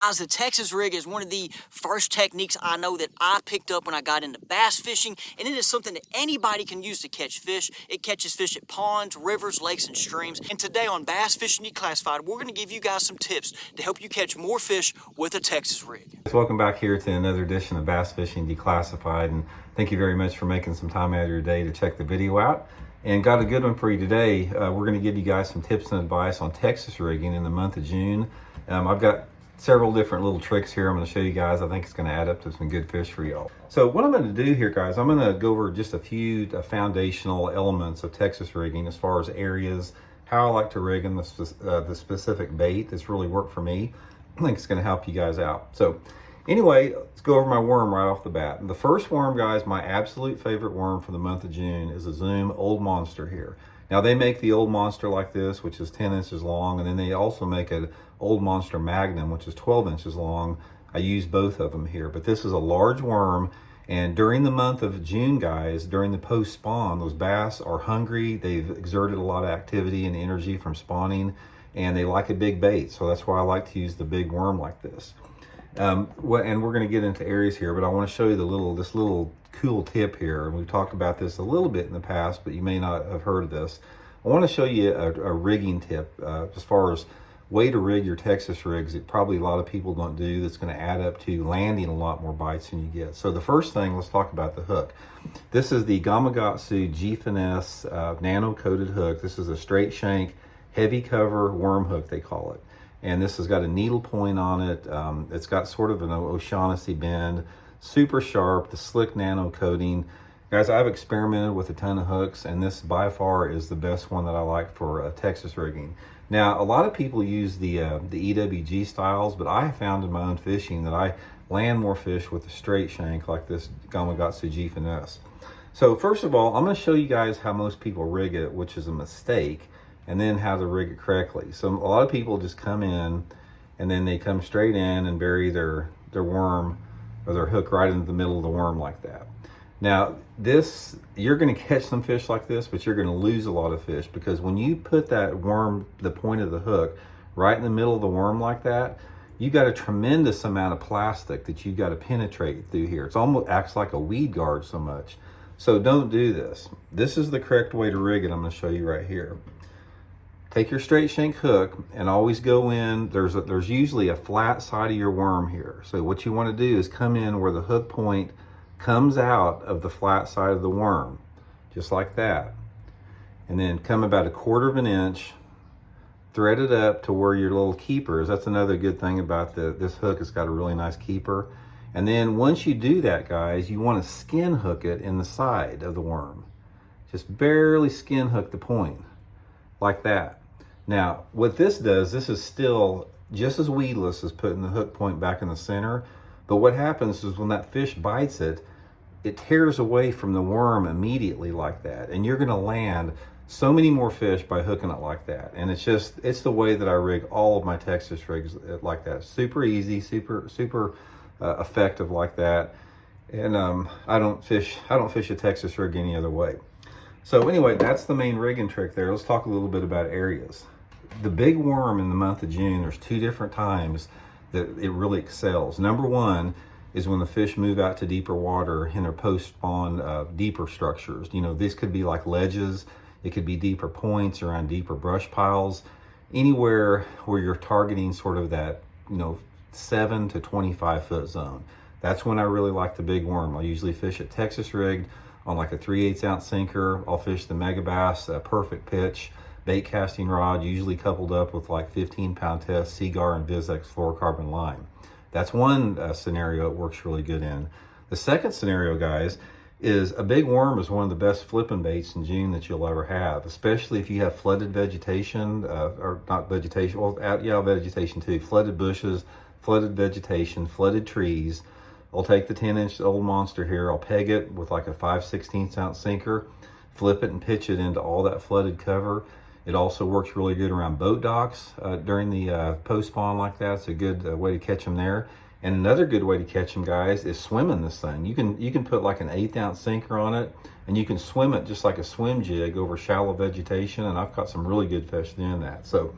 Guys, the Texas rig is one of the first techniques I know that I picked up when I got into bass fishing, and it is something that anybody can use to catch fish. It catches fish at ponds, rivers, lakes, and streams. And today on Bass Fishing Declassified, we're going to give you guys some tips to help you catch more fish with a Texas rig. Welcome back here to another edition of Bass Fishing Declassified, and thank you very much for making some time out of your day to check the video out. And got a good one for you today. We're going to give you guys some tips and advice on Texas rigging in the month of June. I've got several different little tricks here I'm going to show you guys. I think it's going to add up to some good fish for y'all. So what I'm going to do here, guys, I'm going to go over just a few foundational elements of Texas rigging as far as areas, how I like to rig, and the specific bait that's really worked for me. I think it's going to help you guys out. So anyway, let's go over my worm right off the bat. And the first worm, guys, my absolute favorite worm for the month of June is a Zoom Old Monster here. Now they make the Old Monster like this, which is 10 inches long, and then they also make an Old Monster Magnum, which is 12 inches long. I use both of them here, but this is a large worm. And during the month of June, guys, during the post spawn, those bass are hungry. They've exerted a lot of activity and energy from spawning, and they like a big bait. So that's why I like to use the big worm like this. And we're going to get into areas here, but I want to show you this little cool tip here. And we've talked about this a little bit in the past, but you may not have heard of this. I want to show you a rigging tip as far as way to rig your Texas rigs that probably a lot of people don't do, that's going to add up to landing a lot more bites than you get. So the first thing, let's talk about the hook. This is the Gamakatsu G-Finesse nano coated hook. This is a straight shank, heavy cover worm hook, they call it. And this has got a needle point on it. It's got sort of an O'Shaughnessy bend, super sharp, the slick nano coating. Guys, I've experimented with a ton of hooks, and this by far is the best one that I like for Texas rigging. Now, a lot of people use the EWG styles, but I have found in my own fishing that I land more fish with a straight shank like this Gamakatsu G-Finesse. So first of all, I'm going to show you guys how most people rig it, which is a mistake, and then how to rig it correctly. So a lot of people just come in and then they come straight in and bury their worm or their hook right into the middle of the worm like that. Now this, you're going to catch some fish like this, but you're going to lose a lot of fish, because when you put that worm, the point of the hook, right in the middle of the worm like that, you got a tremendous amount of plastic that you got to penetrate through here. It's almost acts like a weed guard so much. So don't do this. This is the correct way to rig it. I'm going to show you right here. Take your straight shank hook and always go in. There's usually a flat side of your worm here. So what you want to do is come in where the hook point comes out of the flat side of the worm, just like that. And then come about 1/4 of an inch, thread it up to where your little keeper is. That's another good thing about this hook. It's got a really nice keeper. And then once you do that, guys, you want to skin hook it in the side of the worm. Just barely skin hook the point, like that. Now, what this does, this is still just as weedless as putting the hook point back in the center. But what happens is when that fish bites it, it tears away from the worm immediately like that. And you're going to land so many more fish by hooking it like that. And it's the way that I rig all of my Texas rigs like that. Super easy, super effective like that. And I don't fish a Texas rig any other way. So anyway, that's the main rigging trick there. Let's talk a little bit about areas. The big worm in the month of June, there's 2 different times that it really excels. Number one is when the fish move out to deeper water in their post-spawn deeper structures. You know, this could be like ledges, it could be deeper points around deeper brush piles, anywhere where you're targeting sort of that, 7 to 25 foot zone. That's when I really like the big worm. I'll usually fish it Texas rigged on like a 3/8 ounce sinker. I'll fish the Megabass perfect pitch bait casting rod, usually coupled up with like 15-pound test Seagar and VizX fluorocarbon line. That's one scenario it works really good in. The second scenario, guys, is a big worm is one of the best flipping baits in June that you'll ever have, especially if you have flooded vegetation, or not vegetation, well, yeah, vegetation too, flooded bushes, flooded vegetation, flooded trees. I'll take the 10-inch Old Monster here, I'll peg it with like a 5/16 ounce sinker, flip it and pitch it into all that flooded cover. It also works really good around boat docks during the post-spawn like that. It's a good way to catch them there. And another good way to catch them, guys, is swimming this thing. You can put like an 1/8 ounce sinker on it, and you can swim it just like a swim jig over shallow vegetation, and I've caught some really good fish doing that. So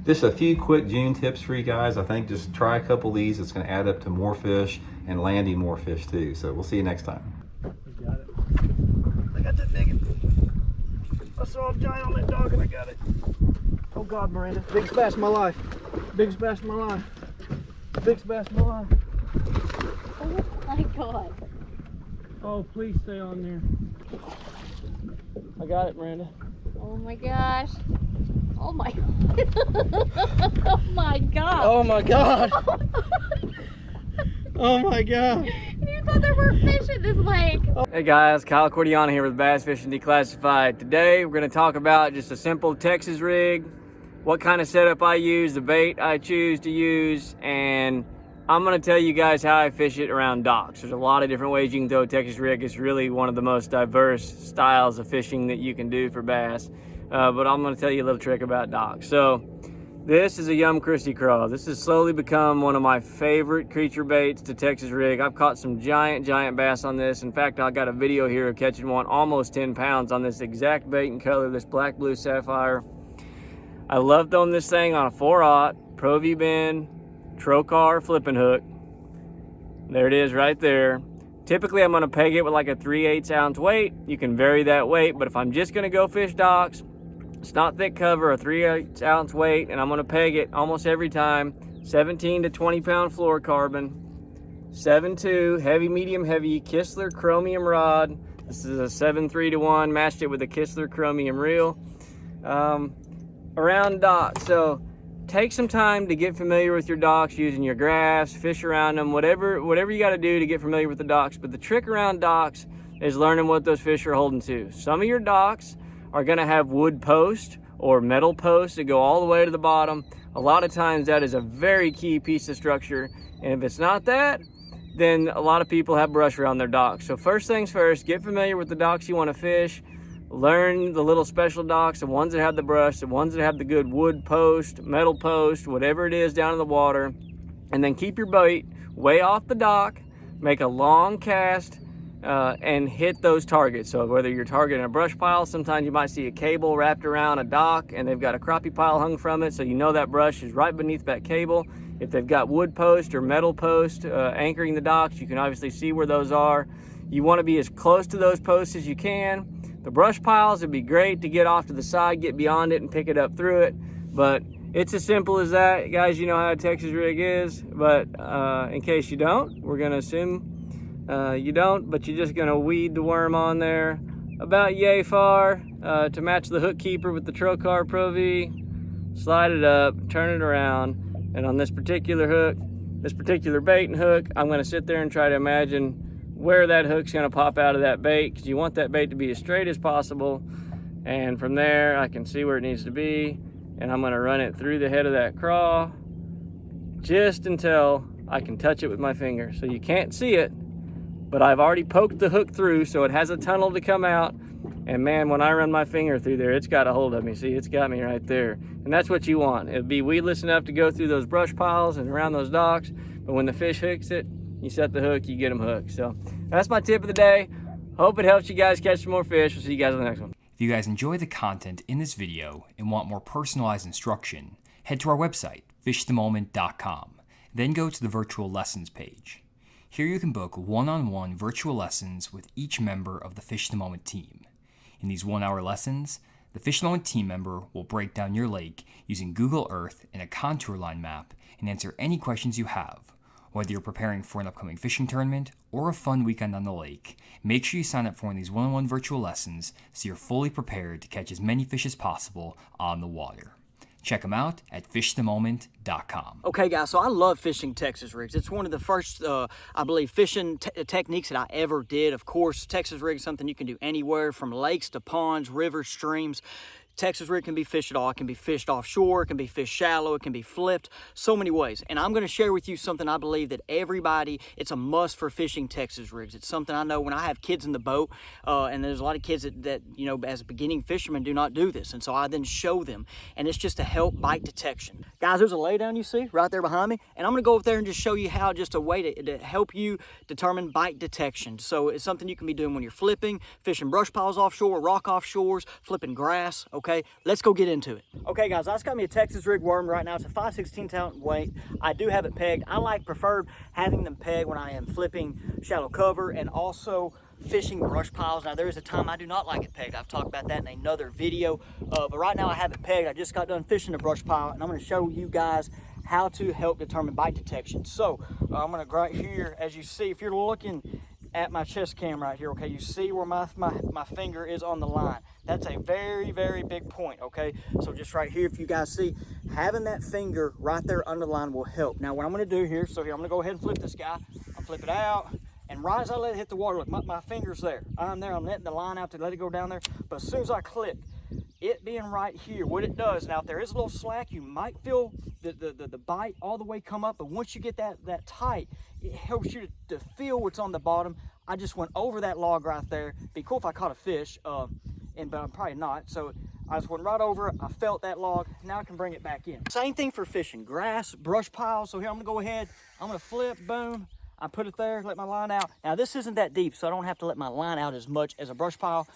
just a few quick June tips for you guys. I think just try a couple of these. It's going to add up to more fish and landing more fish too. So we'll see you next time. You got it. I got that big one. I saw a giant on that dog and I got it. Oh God, Miranda. Biggest bass of my life. Biggest bass of my life. Biggest bass of my life. Oh my God. Oh, please stay on there. I got it, Miranda. Oh my gosh. Oh my Oh my God. Oh my God. Oh my God. You thought there were fish in this lake. Hey guys, Kyle Cordiana here with Bass Fishing Declassified. Today we're going to talk about just a simple Texas rig, what kind of setup I use, the bait I choose to use, and I'm going to tell you guys how I fish it around docks. There's a lot of different ways you can throw a Texas rig. It's really one of the most diverse styles of fishing that you can do for bass. But I'm going to tell you a little trick about docks. So this is a Yum Christie Craw. This has slowly become one of my favorite creature baits to Texas rig. I've caught some giant bass on this. In fact, I got a video here of catching one almost 10 pounds on this exact bait and color, this black blue sapphire. I love throwing this thing on a 4/0 Pro V bend Trocar flipping hook. There it is right there. Typically I'm going to peg it with like a 3/8 ounce weight. You can vary that weight, but if I'm just going to go fish docks, it's not thick cover, a 3/8 ounce weight, and I'm going to peg it almost every time 17 to 20 pound fluorocarbon, 7.2 heavy medium heavy Kistler chromium rod. This is a 7.3 to 1, matched it with a Kistler chromium reel. Around docks, so take some time to get familiar with your docks using your graphs, fish around them, whatever you got to do to get familiar with the docks. But the trick around docks is learning what those fish are holding to. Some of your docks are going to have wood posts or metal posts that go all the way to the bottom. A lot of times that is a very key piece of structure, and if it's not that, then a lot of people have brush around their docks. So first things first, get familiar with the docks you want to fish. Learn the little special docks, the ones that have the brush, the ones that have the good wood post, metal post, whatever it is down in the water. And then keep your bait way off the dock, make a long cast, and hit those targets. So whether you're targeting a brush pile, sometimes you might see a cable wrapped around a dock and they've got a crappie pile hung from it, so you know that brush is right beneath that cable. If they've got wood post or metal post anchoring the docks, you can obviously see where those are. You want to be as close to those posts as you can. The brush piles would be great to get off to the side, get beyond it and pick it up through it, but it's as simple as that. Guys, you know how a Texas rig is, but in case you don't, we're gonna assume you don't, but you're just gonna weed the worm on there about yay far to match the hook keeper with the Trocar Pro V, slide it up, turn it around, and on this particular hook, this particular bait and hook, I'm gonna sit there and try to imagine where that hook's going to pop out of that bait, because you want that bait to be as straight as possible, and from there I can see where it needs to be, and I'm going to run it through the head of that craw just until I can touch it with my finger. So you can't see it, but I've already poked the hook through so it has a tunnel to come out, and man, when I run my finger through there, it's got a hold of me. See, it's got me right there, and that's what you want. It'll be weedless enough to go through those brush piles and around those docks, but when the fish hooks it, you set the hook, you get them hooked. So that's my tip of the day. Hope it helps you guys catch some more fish. We'll see you guys on the next one. If you guys enjoy the content in this video and want more personalized instruction, head to our website, fishthemoment.com. Then go to the virtual lessons page. Here you can book one-on-one virtual lessons with each member of the Fish the Moment team. In these 1-hour lessons, the Fish the Moment team member will break down your lake using Google Earth and a contour line map and answer any questions you have. Whether you're preparing for an upcoming fishing tournament or a fun weekend on the lake, make sure you sign up for one of these one-on-one virtual lessons so you're fully prepared to catch as many fish as possible on the water. Check them out at fishthemoment.com. Okay guys, so I love fishing Texas rigs. It's one of the first, I believe, fishing techniques that I ever did. Of course, Texas rig is something you can do anywhere from lakes to ponds, rivers, streams. Texas rig can be fished at all. It can be fished offshore, it can be fished shallow, it can be flipped, so many ways. And I'm going to share with you something I believe that everybody, it's a must for fishing Texas rigs. It's something I know when I have kids in the boat, and there's a lot of kids that, you know, as beginning fishermen do not do this. And so I then show them, and it's just to help bite detection. Guys, there's a laydown you see right there behind me, and I'm going to go up there and just show you how, just a way to help you determine bite detection. So it's something you can be doing when you're flipping, fishing brush piles offshore, rock offshores, flipping grass, okay? okay? Let's go get into it. Okay, guys, I just got me a Texas rig worm right now. It's a 5/16 ounce weight. I do have it pegged. I prefer having them pegged when I am flipping shallow cover and also fishing brush piles. Now, there is a time I do not like it pegged. I've talked about that in another video, but right now I have it pegged. I just got done fishing a brush pile, and I'm gonna show you guys how to help determine bite detection. So, I'm gonna right here, as you see, if you're looking at my chest cam right here, okay, you see where my finger is on the line. That's a very, very big point, okay? So just right here, if you guys see, having that finger right there under the line will help. Now, what I'm gonna do here, so here, I'm gonna go ahead and flip this guy. I'll flip it out. And right as I let it hit the water, look, my finger's there. I'm there, I'm letting the line out to let it go down there. But as soon as I click, it being right here, what it does, now if there is a little slack, you might feel the bite all the way come up, but once you get that tight, it helps you to feel what's on the bottom. I just went over that log right there. Be cool if I caught a fish, but I'm probably not. So I just went right over it, I felt that log, now I can bring it back in. Same thing for fishing, grass, brush piles. So here I'm gonna go ahead, I'm gonna flip, boom, I put it there, let my line out. Now this isn't that deep, so I don't have to let my line out as much as a brush pile.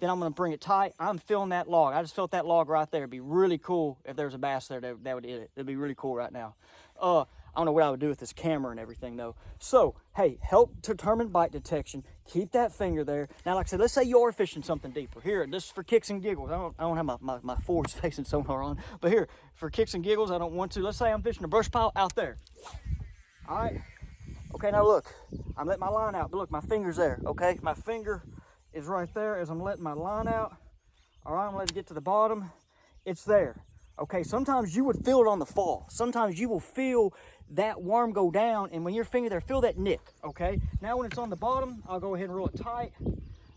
Then I'm gonna bring it tight. I'm feeling that log. I just felt that log right there. It'd be really cool if there was a bass there that would eat it. It'd be really cool right now. I don't know what I would do with this camera and everything though. So, hey, help determine bite detection. Keep that finger there. Now, like I said, let's say you are fishing something deeper. Here, this is for kicks and giggles. I don't have my forward facing sonar on, but here, for kicks and giggles, I don't want to. Let's say I'm fishing a brush pile out there. All right. Okay, now look, I'm letting my line out, but look, my finger's there, okay? My finger is right there as I'm letting my line out. All right, I'm gonna let it get to the bottom. It's there, okay? Sometimes you would feel it on the fall. Sometimes you will feel that worm go down, and when your finger there, feel that nick, okay? Now when it's on the bottom, I'll go ahead and roll it tight,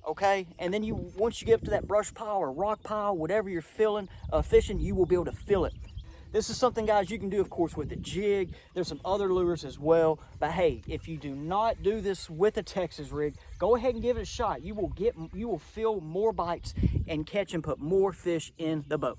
okay? And then once you get up to that brush pile or rock pile, whatever you're fishing, you will be able to feel it. This is something, guys, you can do, of course, with a jig. There's some other lures as well. But hey, if you do not do this with a Texas rig, go ahead and give it a shot. You will feel more bites and catch and put more fish in the boat.